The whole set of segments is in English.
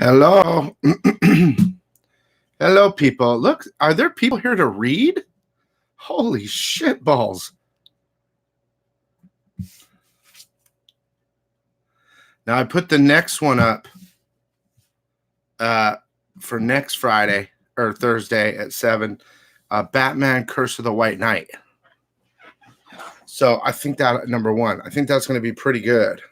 Hello. Hello, people. Look, are there people here to read? Holy shit balls. Now, I put the next one up for next Friday or Thursday at 7, Batman Curse of the White Knight. So I think that, number one, I think that's going to be pretty good.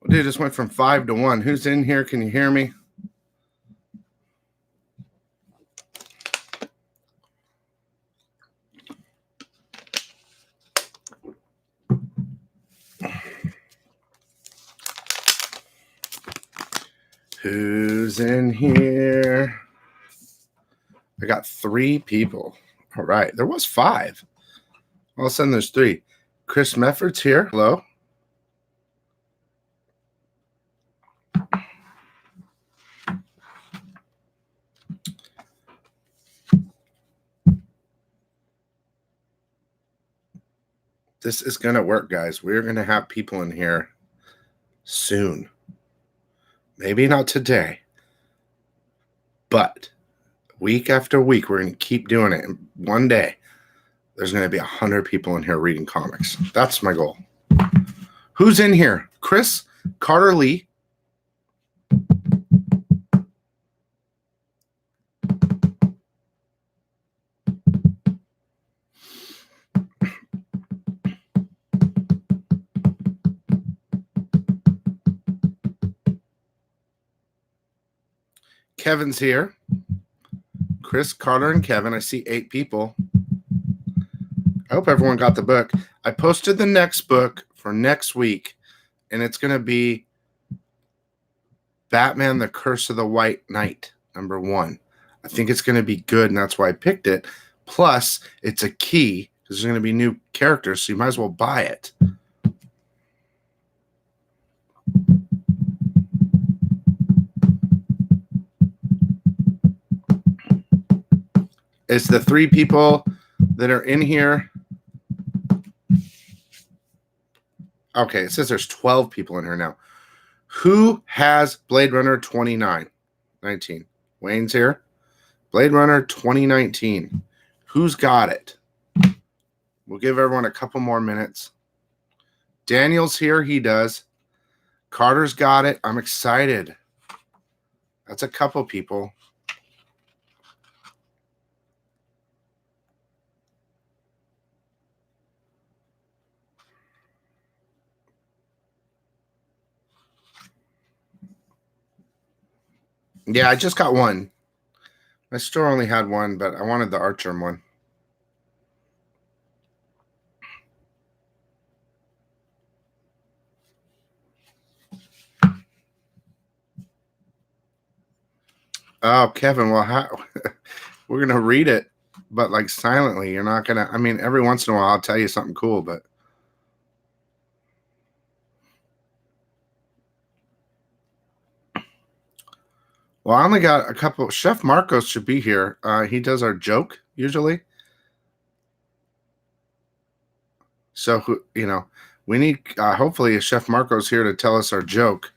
Well, dude, just went from 5 to 1. Who's in here? Can you hear me? Who's in here? I got 3 people. All right. There was 5. All of a sudden, there's 3. Chris Mefford's here. Hello. This is going to work, guys. We're going to have people in here soon. Maybe not today, but week after week, we're going to keep doing it. And one day, there's going to be 100 people in here reading comics. That's my goal. Who's in here? Chris, Carter Lee. Kevin's here. Chris, Carter, and Kevin. I see 8 people. I hope everyone got the book. I posted the next book for next week, and it's going to be Batman, the Curse of the White Knight, number 1. I think it's going to be good, and that's why I picked it. Plus, it's a key, because there's going to be new characters, so you might as well buy it. It's the 3 people that are in here. Okay, it says there's 12 people in here now. Who has Blade Runner 2019? Wayne's here. Blade Runner 2019. Who's got it? We'll give everyone a couple more minutes. Daniel's here. He does. Carter's got it. I'm excited. That's a couple people. Yeah, I just got one. My store only had one, but I wanted the Archer one. Oh, Kevin, well, we're going to read it, but like silently. You're not going to, I mean, every once in a while I'll tell you something cool, but. Well, I only got a couple. Chef Marcos should be here. He does our joke usually. So, we need hopefully Chef Marcos here to tell us our joke.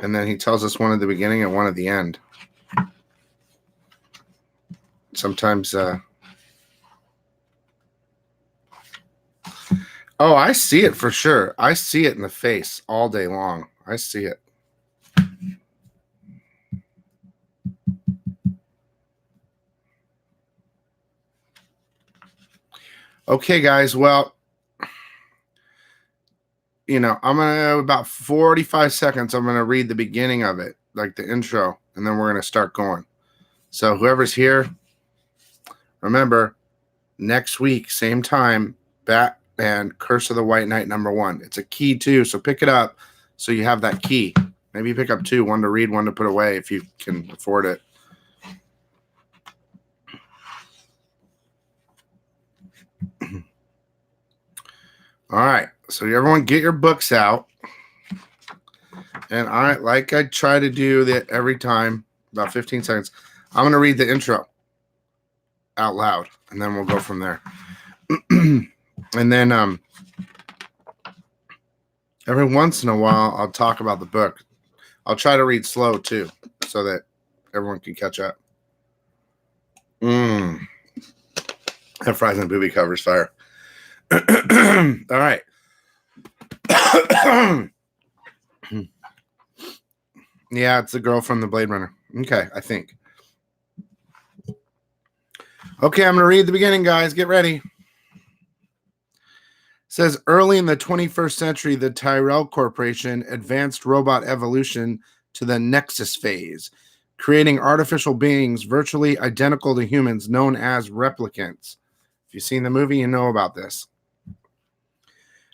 And then he tells us one at the beginning and one at the end. Sometimes. Oh, I see it for sure. I see it in the face all day long. I see it. Okay, guys. Well, I'm going to, about 45 seconds, I'm going to read the beginning of it, like the intro, and then we're going to start going. So whoever's here, remember, next week, same time, Batman, Curse of the White Knight, number 1. It's a key, too, so pick it up so you have that key. Maybe pick up 2, one to read, one to put away if you can afford it. All right, so everyone get your books out. And like I try to do that every time, about 15 seconds, I'm going to read the intro out loud, and then we'll go from there. And then Every once in a while, I'll talk about the book. I'll try to read slow too, so that everyone can catch up. That fries and booby covers fire. All right. Yeah, it's the girl from the Blade Runner. Okay, I think. Okay, I'm going to read the beginning, guys. Get ready. It says, early in the 21st century, the Tyrell Corporation advanced robot evolution to the Nexus phase, creating artificial beings virtually identical to humans known as replicants. If you've seen the movie, you know about this.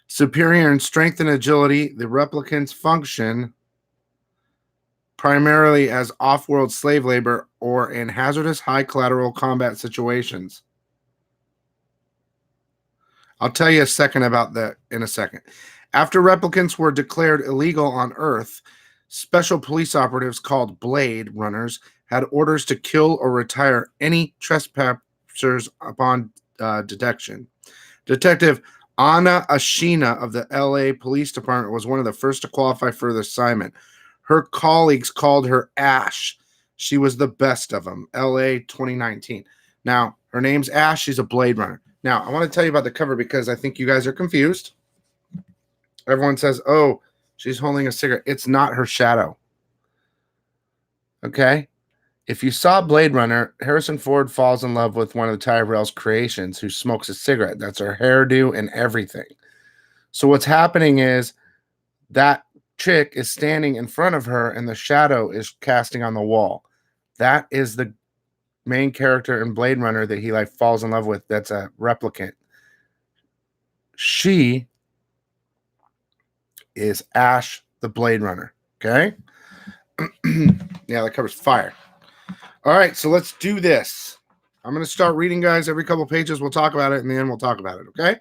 Superior in strength and agility, the replicants function primarily as off-world slave labor or in hazardous high collateral combat situations. I'll tell you a second about that in a second. After replicants were declared illegal on Earth, special police operatives called Blade Runners had orders to kill or retire any trespassers upon detection. Detective Anna Ashina of the LA Police Department was one of the first to qualify for the assignment. Her colleagues called her Ash. She was the best of them. LA 2019. Now, her name's Ash. She's a Blade Runner. Now, I want to tell you about the cover because I think you guys are confused. Everyone says, oh, she's holding a cigarette. It's not her shadow. Okay? If you saw Blade Runner, Harrison Ford falls in love with one of the Tyrell's creations who smokes a cigarette. That's her hairdo and everything. So what's happening is that chick is standing in front of her and the shadow is casting on the wall. That is the main character in Blade Runner that he falls in love with. That's a replicant. She is Ash the Blade Runner. Okay? Yeah, that covers fire. All right, so let's do this. I'm going to start reading, guys. Every couple pages, we'll talk about it, and then we'll talk about it, okay?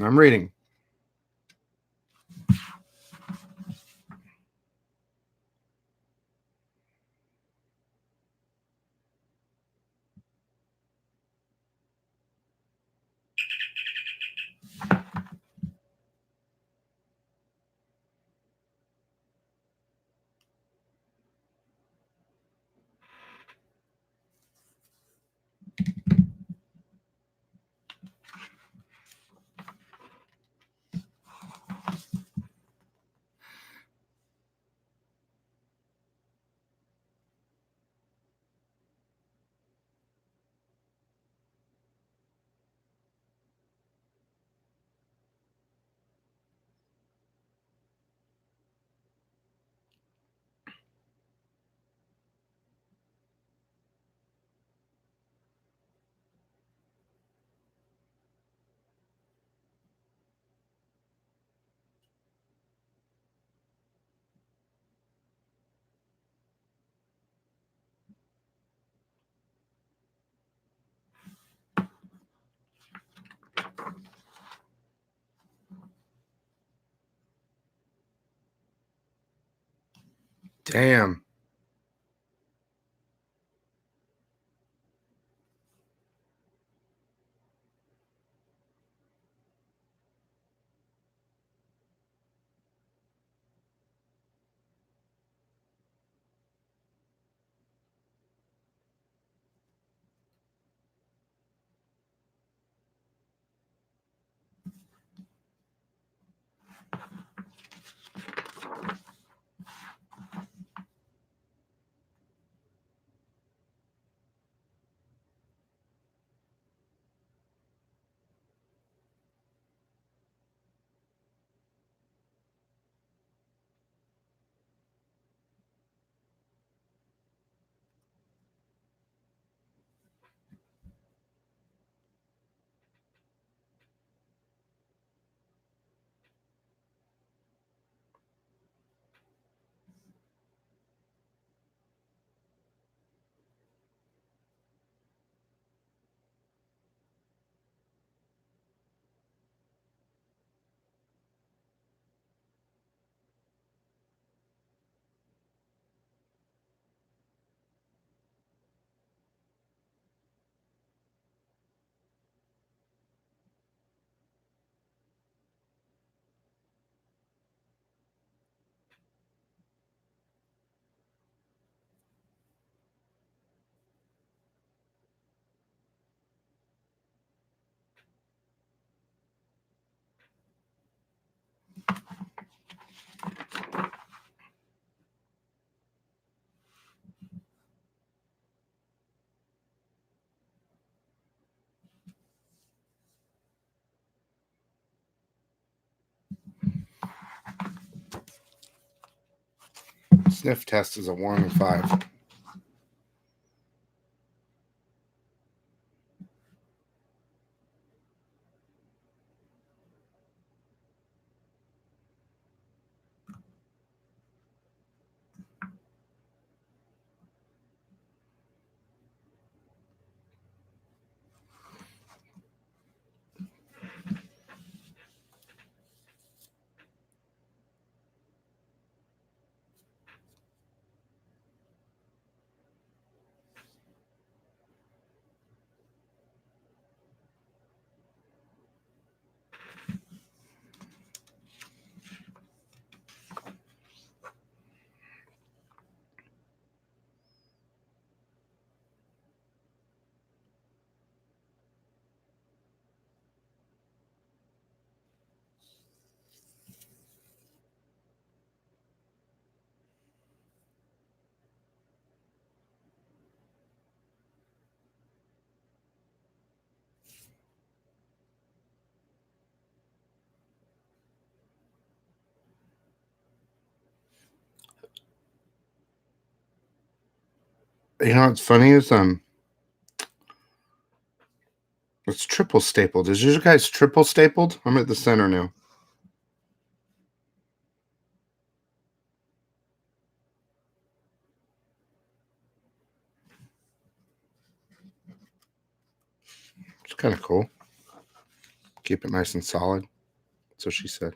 I'm reading. Damn. sniff test is a 1 and 5. You know what's funny is it's triple stapled. Is your guys triple stapled? I'm at the center now. It's kind of cool. Keep it nice and solid. That's what she said.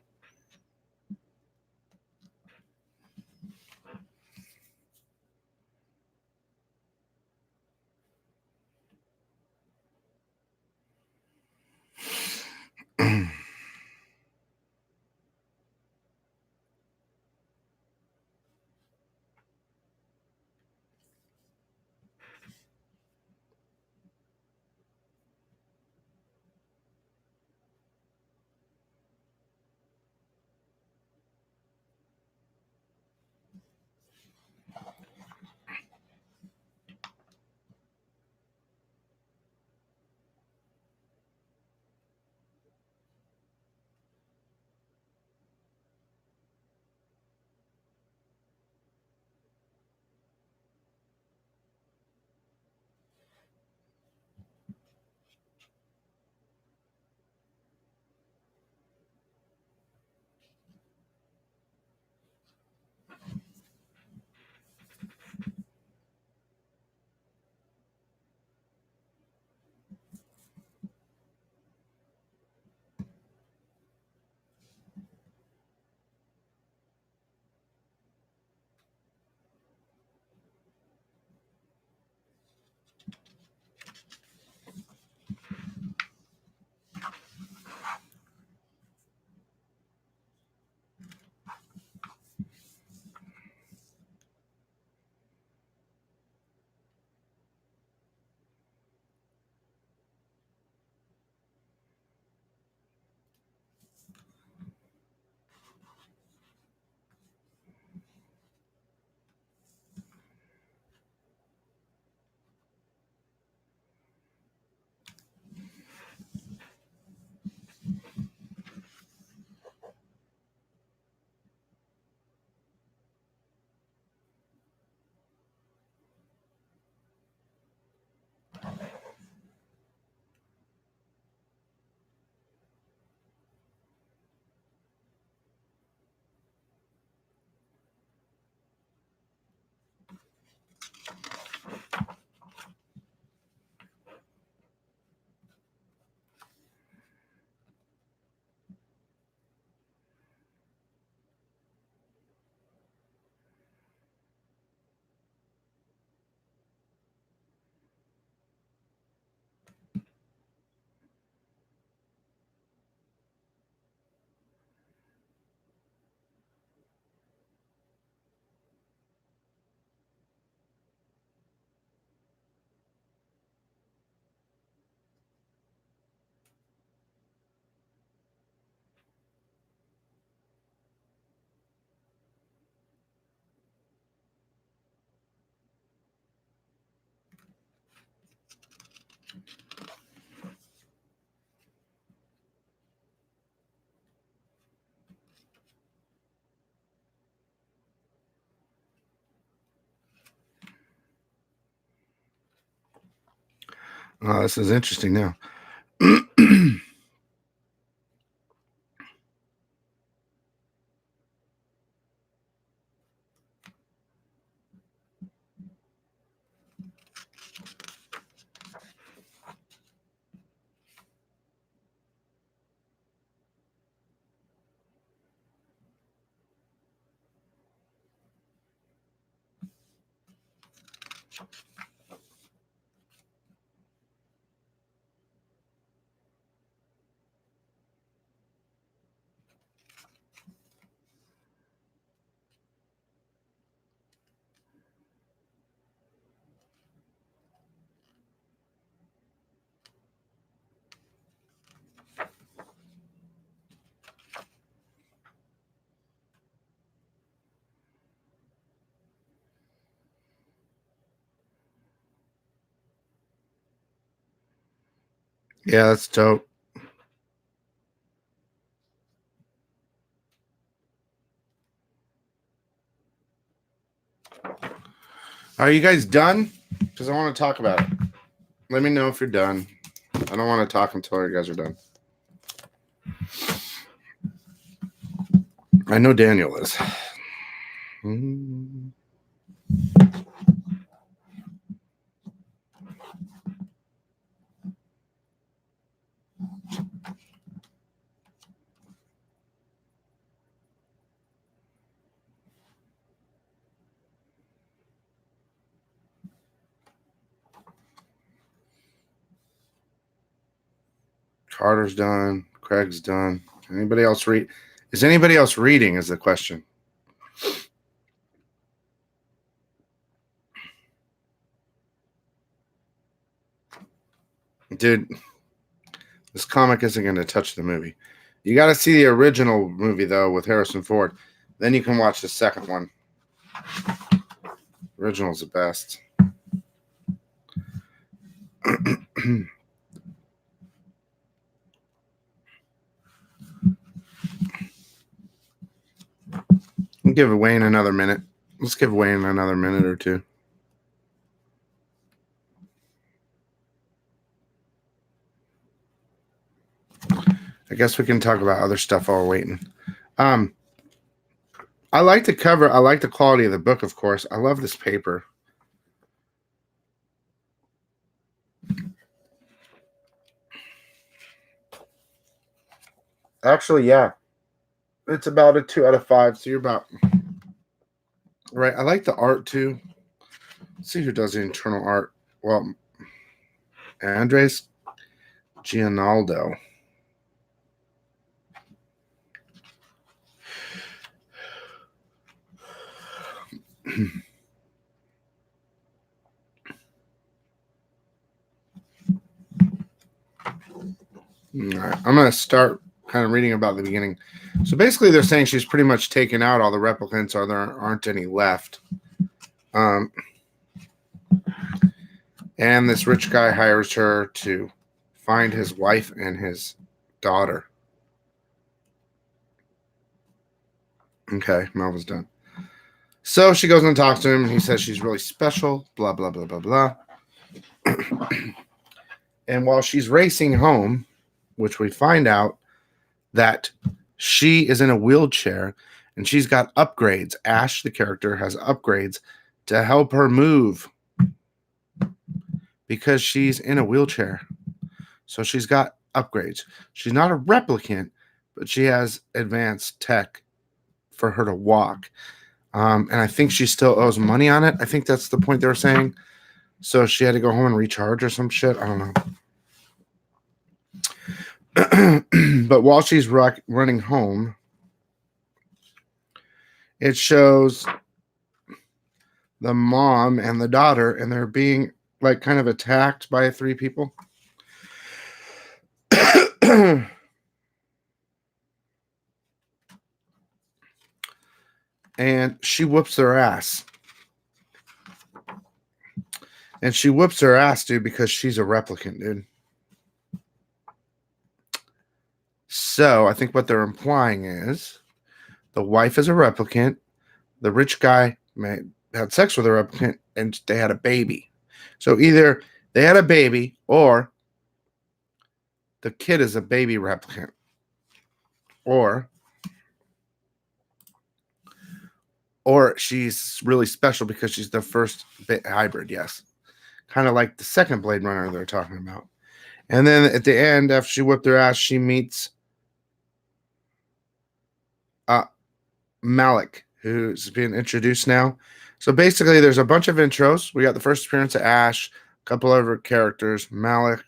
Oh, this is interesting now. Yeah, that's dope. Are you guys done? Because I want to talk about it. Let me know if you're done. I don't want to talk until you guys are done. I know Daniel is. Carter's done. Craig's done. Anybody else read? Is anybody else reading? Is the question. Dude, this comic isn't going to touch the movie. You got to see the original movie, though, with Harrison Ford. Then you can watch the second one. Original's the best. We'll give Wayne another minute. Let's give Wayne another minute or two. I guess we can talk about other stuff while we're waiting. I like the cover. I like the quality of the book, of course. I love this paper. Actually, yeah. It's about a 2 out of 5. So you're about right. I like the art too. Let's see who does the internal art. Well, Andres Gianaldo. All right, I'm going to start kind of reading about the beginning. So basically, they're saying she's pretty much taken out all the replicants, or there aren't any left. And this rich guy hires her to find his wife and his daughter. Okay, Melva's done. So she goes and talks to him, and he says she's really special, blah, blah, blah, blah, blah. And while she's racing home, which we find out that she is in a wheelchair and she's got upgrades. Ash, the character, has upgrades to help her move because she's in a wheelchair. So she's got upgrades. She's not a replicant, but she has advanced tech for her to walk. And I think she still owes money on it. I think that's the point they were saying. So she had to go home and recharge or some shit. I don't know. But while she's running home, it shows the mom and the daughter, and they're being like kind of attacked by 3 people. And she whoops their ass. And she whoops her ass, dude, because she's a replicant, dude. So I think what they're implying is the wife is a replicant. The rich guy had sex with a replicant and they had a baby. So either they had a baby, or the kid is a baby replicant, or she's really special because she's the first hybrid. Yes, kind of like the second Blade Runner they're talking about. And then at the end, after she whipped her ass, she meets Malik, who's being introduced now. So basically, there's a bunch of intros. We got the first appearance of Ash, a couple other characters, Malik.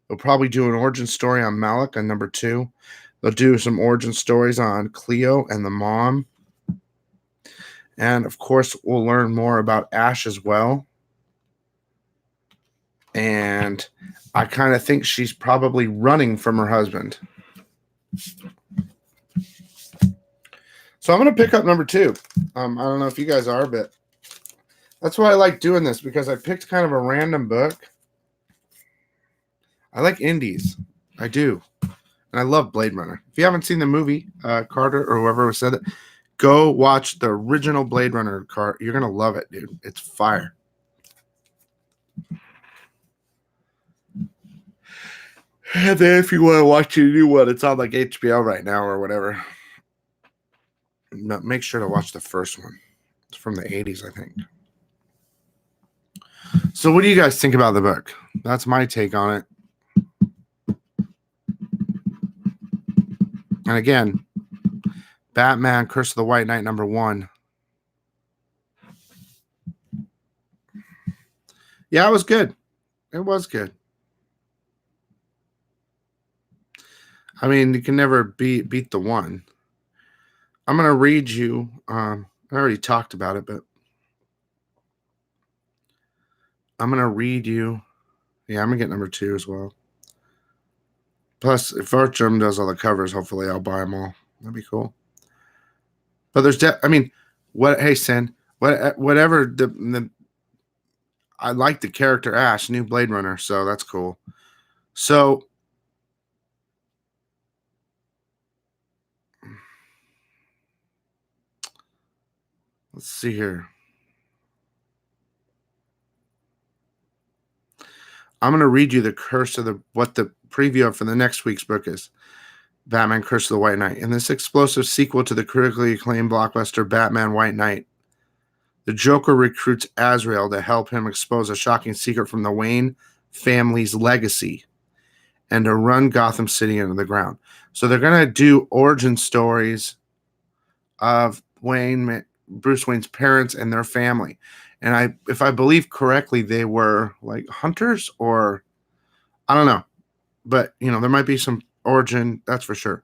They'll probably do an origin story on Malik on number 2. They'll do some origin stories on Cleo and the mom. And of course, we'll learn more about Ash as well. And I kind of think she's probably running from her husband. So I'm going to pick up number 2. I don't know if you guys are, but that's why I like doing this, because I picked kind of a random book. I like indies. I do. And I love Blade Runner. If you haven't seen the movie, Carter or whoever said it, go watch the original Blade Runner. You're going to love it, dude. It's fire. And then if you want to watch a new one, it's on like HBO right now or whatever. Make sure to watch the first one. It's from the 80s, I think. So what do you guys think about the book? That's my take on it. And again, Batman, Curse of the White Knight, number 1. Yeah, it was good. It was good. I mean, you can never beat the 1. I'm going to read you. I already talked about it, but I'm going to read you. Yeah, I'm going to get number 2 as well. Plus, if Archum does all the covers, hopefully I'll buy them all. That'd be cool. But there's, hey, Sen, whatever. I like the character Ash, new Blade Runner, so that's cool. So, let's see here. I'm going to read you what the preview for the next week's book is. Batman, Curse of the White Knight. In this explosive sequel to the critically acclaimed blockbuster Batman White Knight, the Joker recruits Azrael to help him expose a shocking secret from the Wayne family's legacy and to run Gotham City into the ground. So they're going to do origin stories of Bruce Wayne's parents and their family. And if I believe correctly, they were like hunters, or I don't know. But, there might be some origin, that's for sure.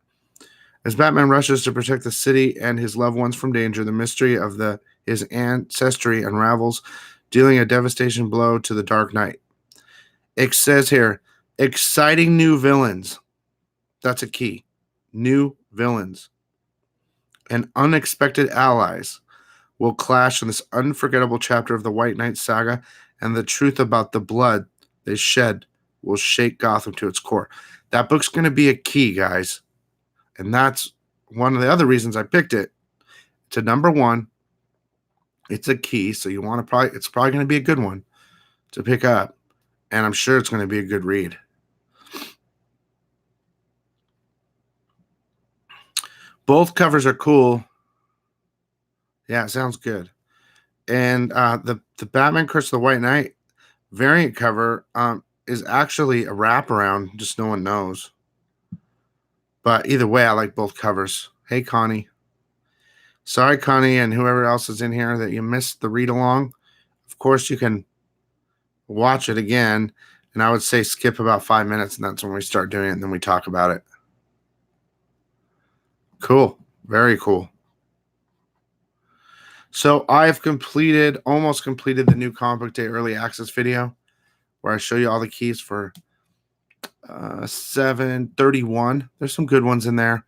As Batman rushes to protect the city and his loved ones from danger, the mystery of his ancestry unravels, dealing a devastation blow to the Dark Knight. It says here, exciting new villains. That's a key. New villains and unexpected allies will clash in this unforgettable chapter of the White Knight saga, and the truth about the blood they shed will shake Gotham to its core. That book's going to be a key, guys. And that's one of the other reasons I picked it to number 1. It's a key, so it's probably going to be a good one to pick up. And I'm sure it's going to be a good read. Both covers are cool. Yeah, it sounds good. And the Batman Curse of the White Knight variant cover is actually a wraparound, just no one knows. But either way, I like both covers. Hey, Connie. Sorry, Connie, and whoever else is in here that you missed the read-along. Of course, you can watch it again, and I would say skip about 5 minutes, and that's when we start doing it, and then we talk about it. Cool. Very cool. So I've almost completed the new Comic Book Day Early Access video, where I show you all the keys for 731. There's some good ones in there.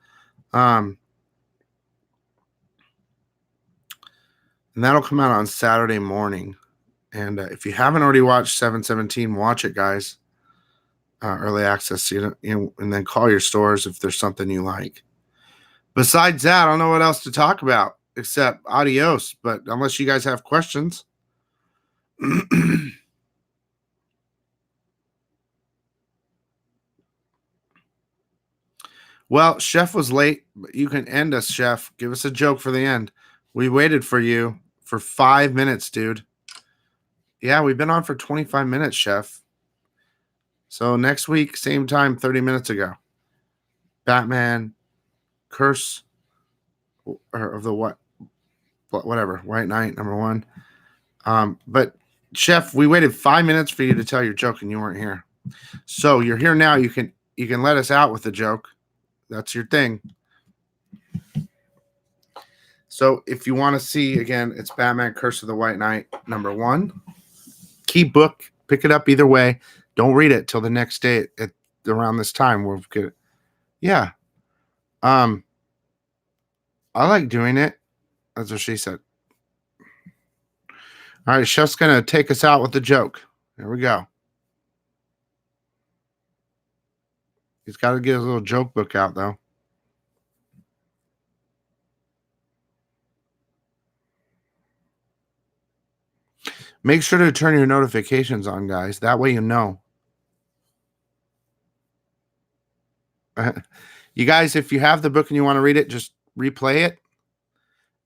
And that'll come out on Saturday morning. And if you haven't already watched 717, watch it, guys. Early access, and then call your stores if there's something you like. Besides that, I don't know what else to talk about except adios. But unless you guys have questions. Well, Chef was late, but you can end us, Chef. Give us a joke for the end. We waited for you for 5 minutes, dude. Yeah, we've been on for 25 minutes, Chef. So next week, same time, 30 minutes ago. Batman, Curse or of the what? Whatever. White Knight, number one. But Chef, we waited 5 minutes for you to tell your joke, and you weren't here. So you're here now. You can let us out with the joke. That's your thing. So if you want to see again, it's Batman Curse of the White Knight, number one. Key book, pick it up either way. Don't read it till the next day at around this time. We'll get it. Yeah. I like doing it. That's what she said. All right, Chef's gonna take us out with the joke. There we go. He's got to get his little joke book out though. Make sure to turn your notifications on, guys. That way you know. You guys, if you have the book and you want to read it, just replay it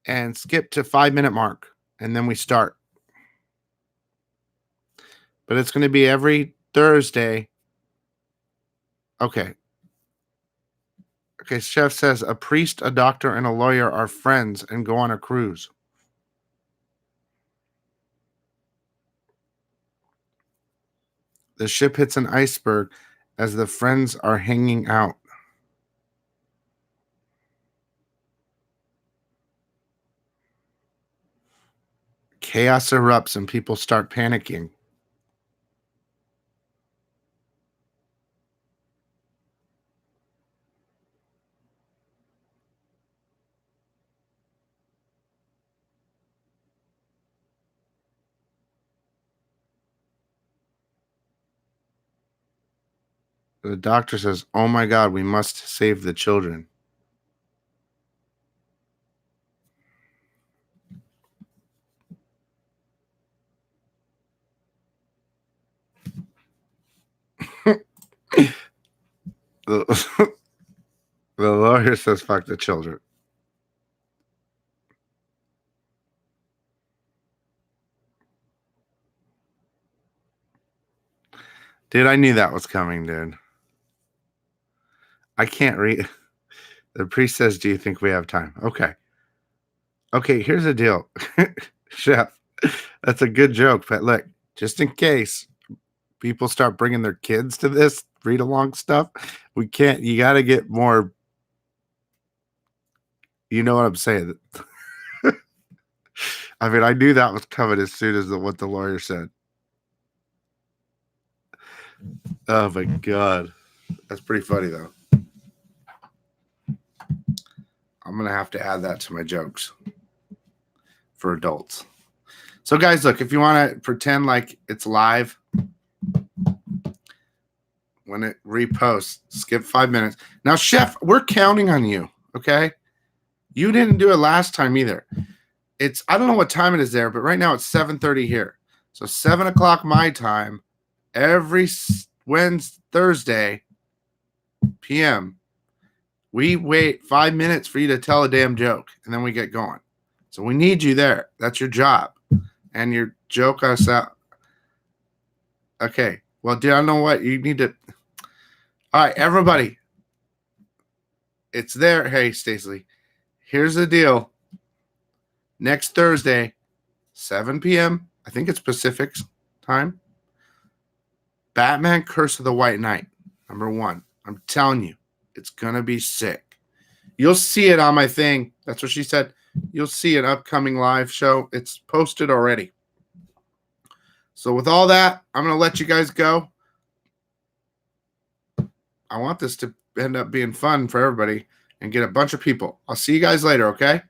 and skip to 5 minute mark, and then we start. But it's going to be every Thursday. Okay. Okay, Chef says a priest, a doctor, and a lawyer are friends and go on a cruise. The ship hits an iceberg as the friends are hanging out. Chaos erupts and people start panicking. The doctor says, "Oh my God, we must save the children." The lawyer says, "Fuck the children." Dude, I knew that was coming, dude. I can't read. The priest says, "Do you think we have time?" Okay. Okay, here's the deal. Chef, that's a good joke, but look, just in case people start bringing their kids to this read along stuff, we can't, you got to get more, you know what I'm saying? I mean, I knew that was coming as soon as what the lawyer said. Oh my God. That's pretty funny, though. I'm going to have to add that to my jokes for adults. So, guys, look, if you want to pretend like it's live, when it reposts, skip 5 minutes. Now, Chef, we're counting on you, okay? You didn't do it last time either. It's, I don't know what time it is there, but right now it's 7:30 here. So 7 o'clock my time, every Thursday p.m., we wait 5 minutes for you to tell a damn joke, and then we get going. So we need you there. That's your job. And your joke us out. Okay. Well, dude, I don't know what you need to. All right, everybody. It's there. Hey, Stacey. Here's the deal. Next Thursday, 7 p.m., I think it's Pacific time. Batman Curse of the White Knight, number one. I'm telling you, it's going to be sick. You'll see it on my thing. That's what she said. You'll see an upcoming live show. It's posted already. So with all that, I'm going to let you guys go. I want this to end up being fun for everybody and get a bunch of people. I'll see you guys later, okay?